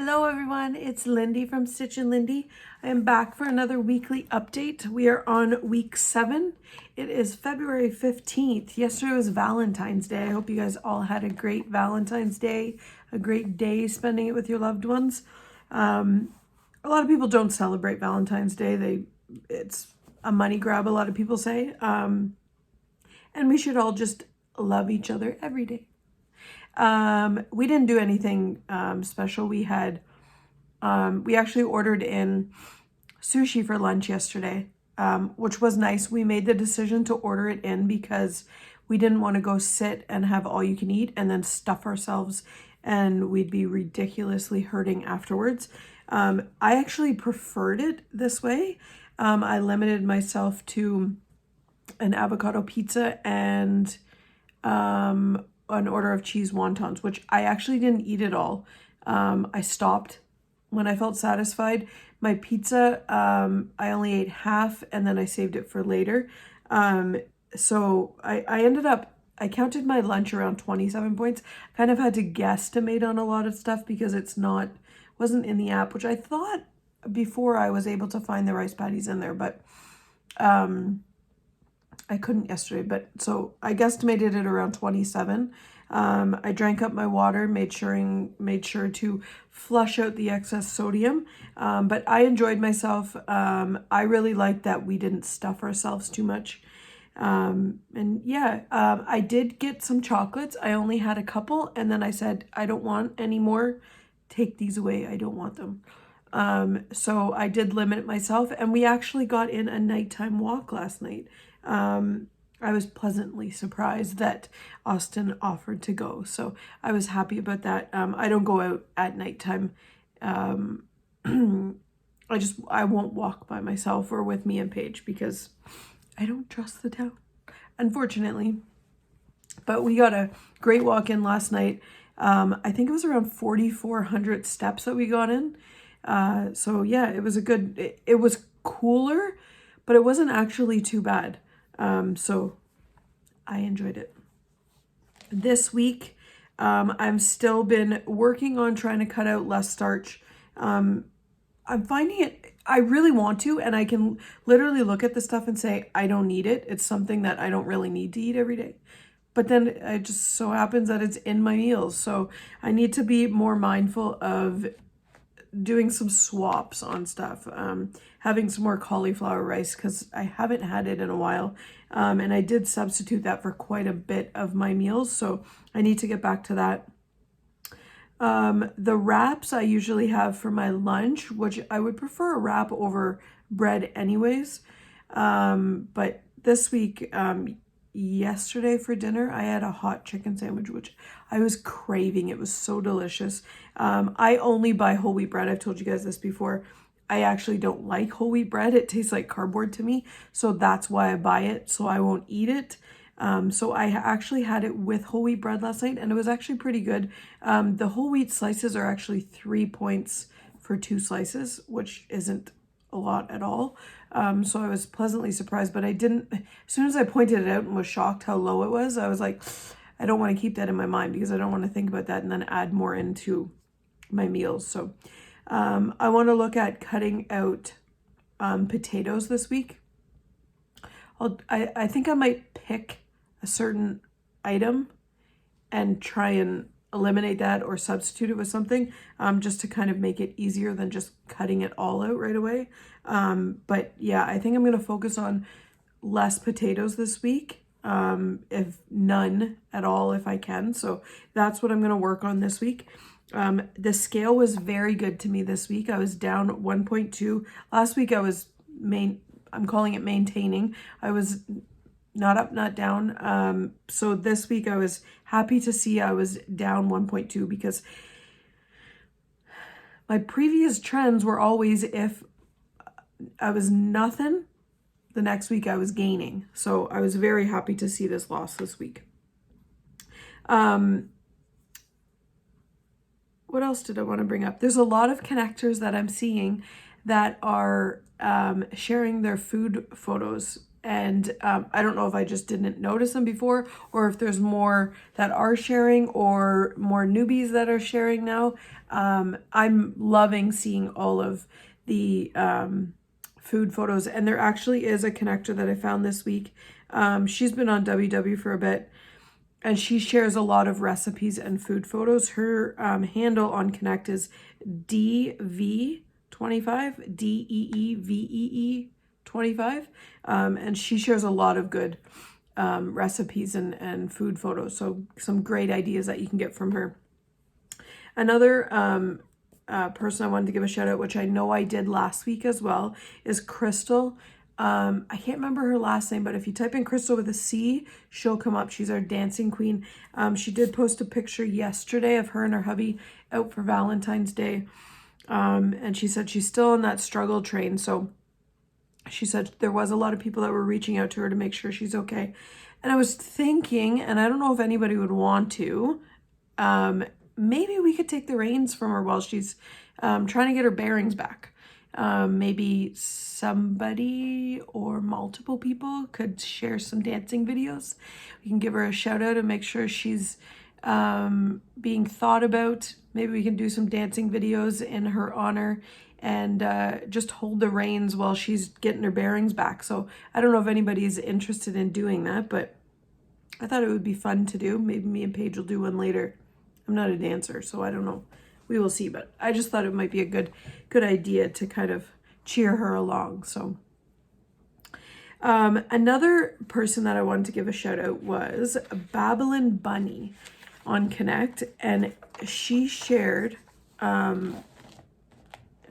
Hello everyone, it's Lindy from Stitch and Lindy. I am back for another weekly update. We are on week 7. It is February 15th. Yesterday was Valentine's Day. I hope you guys all had a great Valentine's Day, a great day spending it with your loved ones. A lot of people don't celebrate Valentine's Day. It's a money grab, a lot of people say. And we should all just love each other every day. We didn't do anything special. We actually ordered in sushi for lunch yesterday, which was nice. We made the decision to order it in because we didn't want to go sit and have all you can eat and then stuff ourselves and we'd be ridiculously hurting afterwards. I actually preferred it this way. I limited myself to an avocado pizza and an order of cheese wontons, which I actually didn't eat it all. I stopped when I felt satisfied. My pizza, I only ate half and then I saved it for later. So I ended up, I counted my lunch around 27 points. Kind of had to guesstimate on a lot of stuff because wasn't in the app, which I thought before I was able to find the rice patties in there, but I couldn't yesterday, but so I guesstimated it around 27. I drank up my water, made sure to flush out the excess sodium. But I enjoyed myself. I really liked that we didn't stuff ourselves too much. And yeah, I did get some chocolates. I only had a couple, and then I said, I don't want any more. Take these away. I don't want them. So I did limit myself, and we actually got in a nighttime walk last night. I was pleasantly surprised that Austin offered to go, so I was happy about that. I don't go out at nighttime. I won't walk by myself or with me and Paige because I don't trust the town, unfortunately. But we got a great walk in last night. I think it was around 4,400 steps that we got in. So yeah, it was it was cooler, but it wasn't actually too bad. So I enjoyed it. This week, I've still been working on trying to cut out less starch. I'm finding it, I really want to, and I can literally look at the stuff and say, I don't need it. It's something that I don't really need to eat every day. But then it just so happens that it's in my meals. So I need to be more mindful of doing some swaps on stuff, having some more cauliflower rice because I haven't had it in a while, and I did substitute that for quite a bit of my meals, so I need to get back to that. The wraps I usually have for my lunch, which I would prefer a wrap over bread anyways, but this week, yesterday for dinner, I had a hot chicken sandwich, which I was craving. It was so delicious. I only buy whole wheat bread. I've told you guys this before. I actually don't like whole wheat bread. It tastes like cardboard to me. So that's why I buy it. So I won't eat it. So I actually had it with whole wheat bread last night and it was actually pretty good. The whole wheat slices are actually 3 points for 2 slices, which isn't a lot at all. So I was pleasantly surprised, but I didn't, as soon as I pointed it out and was shocked how low it was, I was like, I don't want to keep that in my mind because I don't want to think about that and then add more into my meals. So I want to look at cutting out potatoes this week. I think I might pick a certain item and try and eliminate that or substitute it with something, just to kind of make it easier than just cutting it all out right away. But yeah, I think I'm going to focus on less potatoes this week, if none at all, if I can. So that's what I'm going to work on this week. The scale was very good to me this week. I was down 1.2. Last week I was I'm calling it maintaining. I was not up, not down. So this week I was happy to see I was down 1.2 because my previous trends were always if I was nothing, the next week I was gaining. So I was very happy to see this loss this week. What else did I want to bring up? There's a lot of connectors that I'm seeing that are sharing their food photos And I don't know if I just didn't notice them before, or if there's more that are sharing, or more newbies that are sharing now. I'm loving seeing all of the food photos, and there actually is a connector that I found this week. She's been on WW for a bit, and she shares a lot of recipes and food photos. Her handle on Connect is DV25, DEEVEE 25, and she shares a lot of good recipes and food photos. So some great ideas that you can get from her. Another person I wanted to give a shout out, which I know I did last week as well, is Crystal. I can't remember her last name, but if you type in Crystal with a C, she'll come up. She's our dancing queen. She did post a picture yesterday of her and her hubby out for Valentine's Day. And she said she's still on that struggle train. So she said there was a lot of people that were reaching out to her to make sure she's okay. And I was thinking, and I don't know if anybody would want to, maybe we could take the reins from her while she's trying to get her bearings back. Maybe somebody or multiple people could share some dancing videos. We can give her a shout out and make sure she's being thought about. Maybe we can do some dancing videos in her honor, and just hold the reins while she's getting her bearings back. So I don't know if anybody's interested in doing that, but I thought it would be fun to do. Maybe me and Paige will do one later. I'm not a dancer, so I don't know. We will see, but I just thought it might be a good idea to kind of cheer her along. So another person that I wanted to give a shout out was Babylon Bunny on Connect, and she shared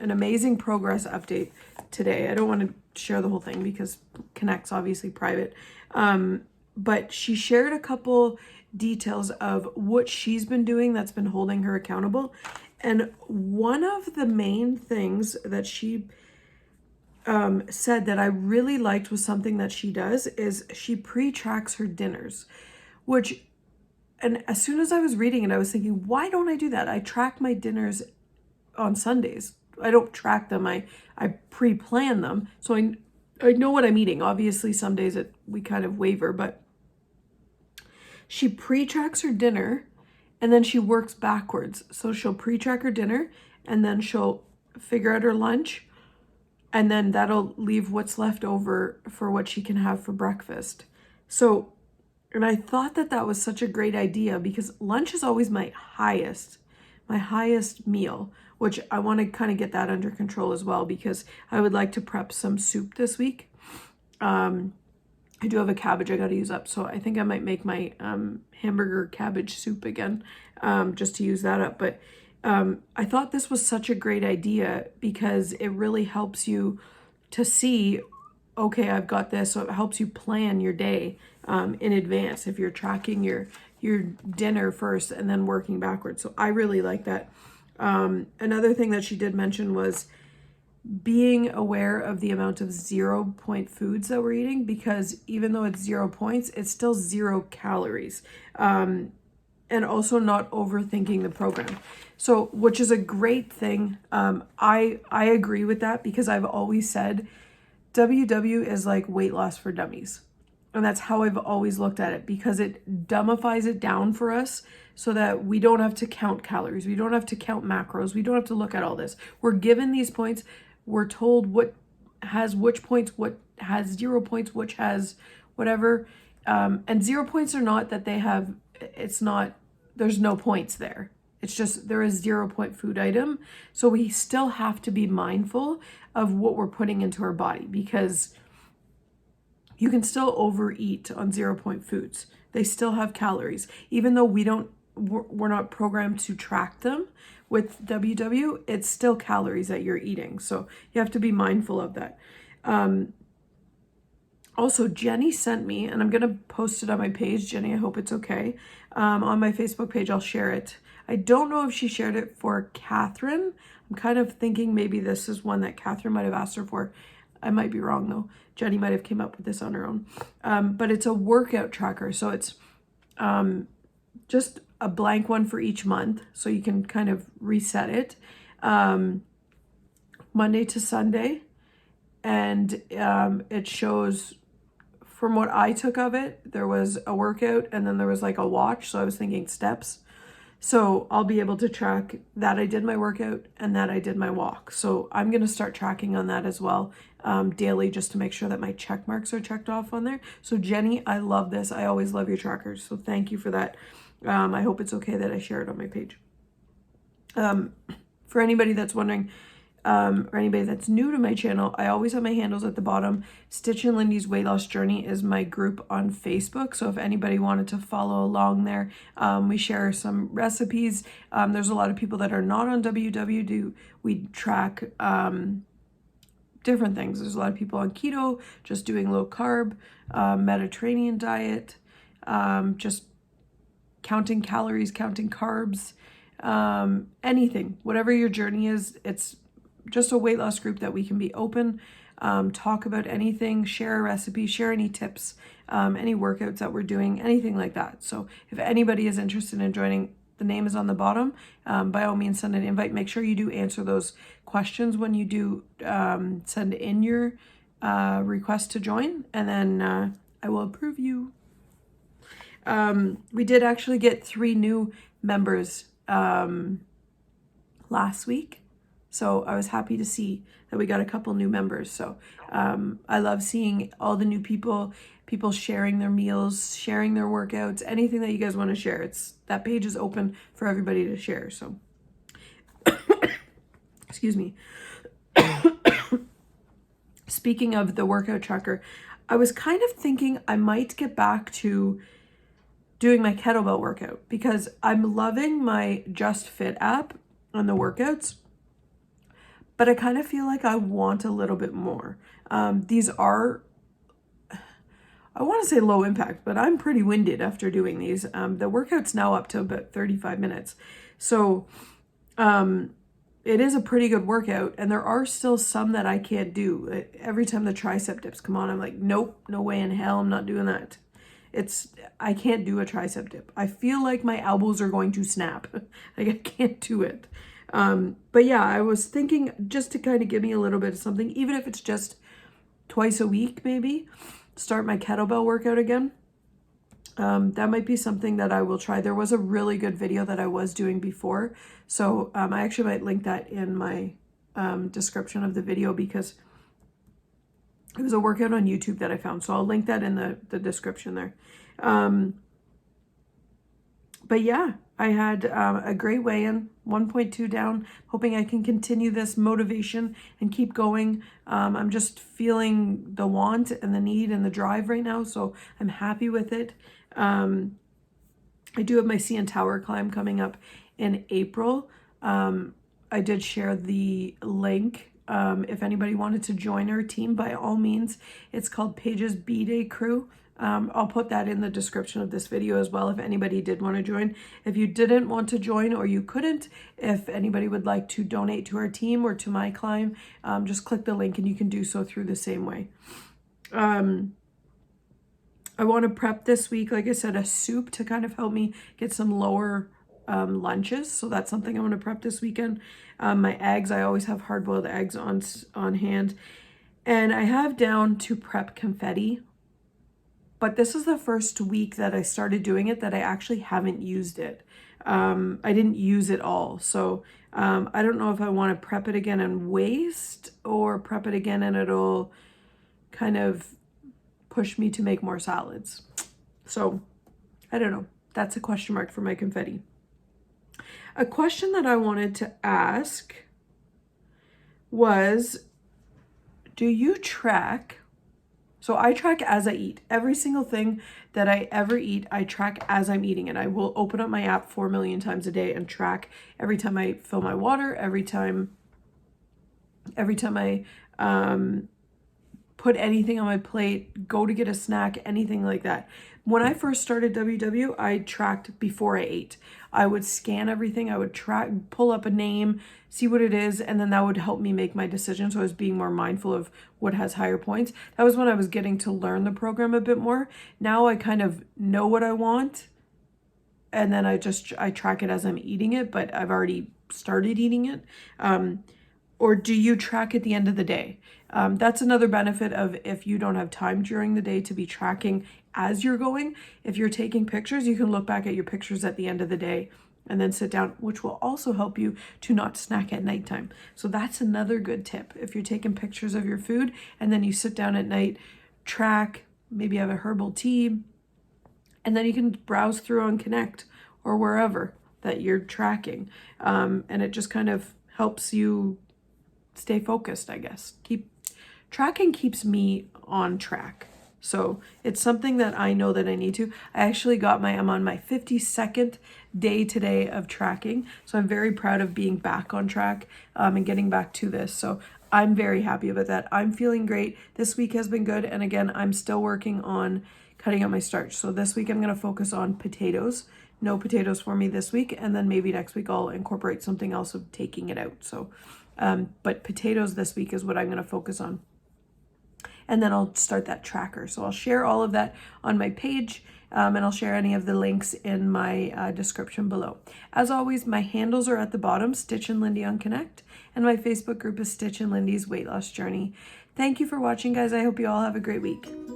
an amazing progress update today. I don't want to share the whole thing because Connect's obviously private, but she shared a couple details of what she's been doing that's been holding her accountable. And one of the main things that she said that I really liked was something that she does is she pre-tracks her dinners, which, and as soon as I was reading it, I was thinking, why don't I do that? I track my dinners on Sundays. I don't track them. I pre-plan them. So I know what I'm eating. Obviously, some days we kind of waver, but she pre-tracks her dinner and then she works backwards. So she'll pre-track her dinner and then she'll figure out her lunch, and then that'll leave what's left over for what she can have for breakfast. So, and I thought that was such a great idea because lunch is always my highest meal, which I want to kind of get that under control as well, because I would like to prep some soup this week. I do have a cabbage I got to use up, so I think I might make my hamburger cabbage soup again, just to use that up. But I thought this was such a great idea because it really helps you to see, okay, I've got this. So it helps you plan your day in advance if you're tracking your dinner first and then working backwards. So I really like that. Another thing that she did mention was being aware of the amount of 0-point foods that we're eating, because even though it's 0 points, it's still 0 calories. And also not overthinking the program. So, which is a great thing. I agree with that because I've always said WW is like weight loss for dummies. And that's how I've always looked at it, because it dumbifies it down for us so that we don't have to count calories. We don't have to count macros. We don't have to look at all this. We're given these points. We're told what has which points, what has 0 points, which has whatever. And 0 points are not that they have, it's not, there's no points there. It's just there is 0-point food item. So we still have to be mindful of what we're putting into our body, because you can still overeat on 0-point foods. They still have calories. Even though we're not programmed to track them with WW, it's still calories that you're eating. So you have to be mindful of that. Also, Jenny sent me, and I'm going to post it on my page. Jenny, I hope it's okay. On my Facebook page, I'll share it. I don't know if she shared it for Catherine. I'm kind of thinking maybe this is one that Catherine might have asked her for. I might be wrong though. Jenny might have came up with this on her own. But it's a workout tracker. So it's just a blank one for each month. So you can kind of reset it Monday to Sunday. And it shows from what I took of it, there was a workout and then there was like a watch. So I was thinking steps. So I'll be able to track that I did my workout and that I did my walk. So I'm going to start tracking on that as well daily, just to make sure that my check marks are checked off on there. So Jenny, I love this. I always love your trackers. So thank you for that. I hope it's okay that I share it on my page. For anybody that's wondering, or anybody that's new to my channel, I always have my handles at the bottom. Stitch and Lindy's Weight Loss Journey is my group on Facebook. So if anybody wanted to follow along there, we share some recipes. There's a lot of people that are not on WW. We track different things. There's a lot of people on keto, just doing low carb, Mediterranean diet, just counting calories, counting carbs, anything, whatever your journey is. It's just a weight loss group that we can be open, talk about anything, share a recipe, share any tips, any workouts that we're doing, anything like that. So if anybody is interested in joining, the name is on the bottom. By all means, send an invite. Make sure you do answer those questions when you do send in your request to join, and then I will approve you. We did actually get 3 new members last week. So I was happy to see that we got a couple new members. So I love seeing all the new people sharing their meals, sharing their workouts, anything that you guys want to share. That page is open for everybody to share. So excuse me. Speaking of the workout tracker, I was kind of thinking I might get back to doing my kettlebell workout because I'm loving my Just Fit app on the workouts. But I kind of feel like I want a little bit more. These are, I want to say low impact, but I'm pretty winded after doing these. The workout's now up to about 35 minutes. So it is a pretty good workout. And there are still some that I can't do. Every time the tricep dips come on, I'm like, nope, no way in hell, I'm not doing that. I can't do a tricep dip. I feel like my elbows are going to snap. Like I can't do it. But yeah, I was thinking just to kind of give me a little bit of something, even if it's just twice a week, maybe start my kettlebell workout again. That might be something that I will try. There was a really good video that I was doing before. So, I actually might link that in my, description of the video because it was a workout on YouTube that I found. So I'll link that in the description there. But yeah, I had a great weigh-in, 1.2 down, hoping I can continue this motivation and keep going. I'm just feeling the want and the need and the drive right now, so I'm happy with it. I do have my CN Tower climb coming up in April. I did share the link. If anybody wanted to join our team, by all means, it's called Paige's B-Day Crew. I'll put that in the description of this video as well if anybody did want to join. If you didn't want to join or you couldn't, if anybody would like to donate to our team or to my climb, just click the link and you can do so through the same way. I want to prep this week, like I said, a soup to kind of help me get some lower lunches. So that's something I want to prep this weekend. My eggs, I always have hard-boiled eggs on hand. And I have down to prep confetti. But this is the first week that I started doing it that I actually haven't used it. I didn't use it all. So I don't know if I want to prep it again and waste or prep it again and it'll kind of push me to make more salads. So I don't know. That's a question mark for my confetti. A question that I wanted to ask was, do you track? So I track as I eat. Every single thing that I ever eat, I track as I'm eating it. I will open up my app 4 million times a day and track every time I fill my water, every time I put anything on my plate, go to get a snack, anything like that. When I first started WW, I tracked before I ate. I would scan everything. I would pull up a name, see what it is, and then that would help me make my decision. So I was being more mindful of what has higher points. That was when I was getting to learn the program a bit more. Now I kind of know what I want, and then I track it as I'm eating it, but I've already started eating it. Or do you track at the end of the day? That's another benefit of if you don't have time during the day to be tracking as you're going. If you're taking pictures, you can look back at your pictures at the end of the day and then sit down, which will also help you to not snack at nighttime. So that's another good tip. If you're taking pictures of your food and then you sit down at night, track, maybe have a herbal tea, and then you can browse through on Connect or wherever that you're tracking. And it just kind of helps you stay focused, I guess. Tracking keeps me on track. So it's something that I know that I need to. I'm on my 52nd day today of tracking. So I'm very proud of being back on track and getting back to this. So I'm very happy about that. I'm feeling great. This week has been good. And again, I'm still working on cutting out my starch. So this week I'm going to focus on potatoes. No potatoes for me this week. And then maybe next week I'll incorporate something else of taking it out. So, but potatoes this week is what I'm going to focus on. And then I'll start that tracker. So I'll share all of that on my page, and I'll share any of the links in my description below. As always, my handles are at the bottom, Stitch and Lindy on Connect, and my Facebook group is Stitch and Lindy's Weight Loss Journey. Thank you for watching, guys. I hope you all have a great week.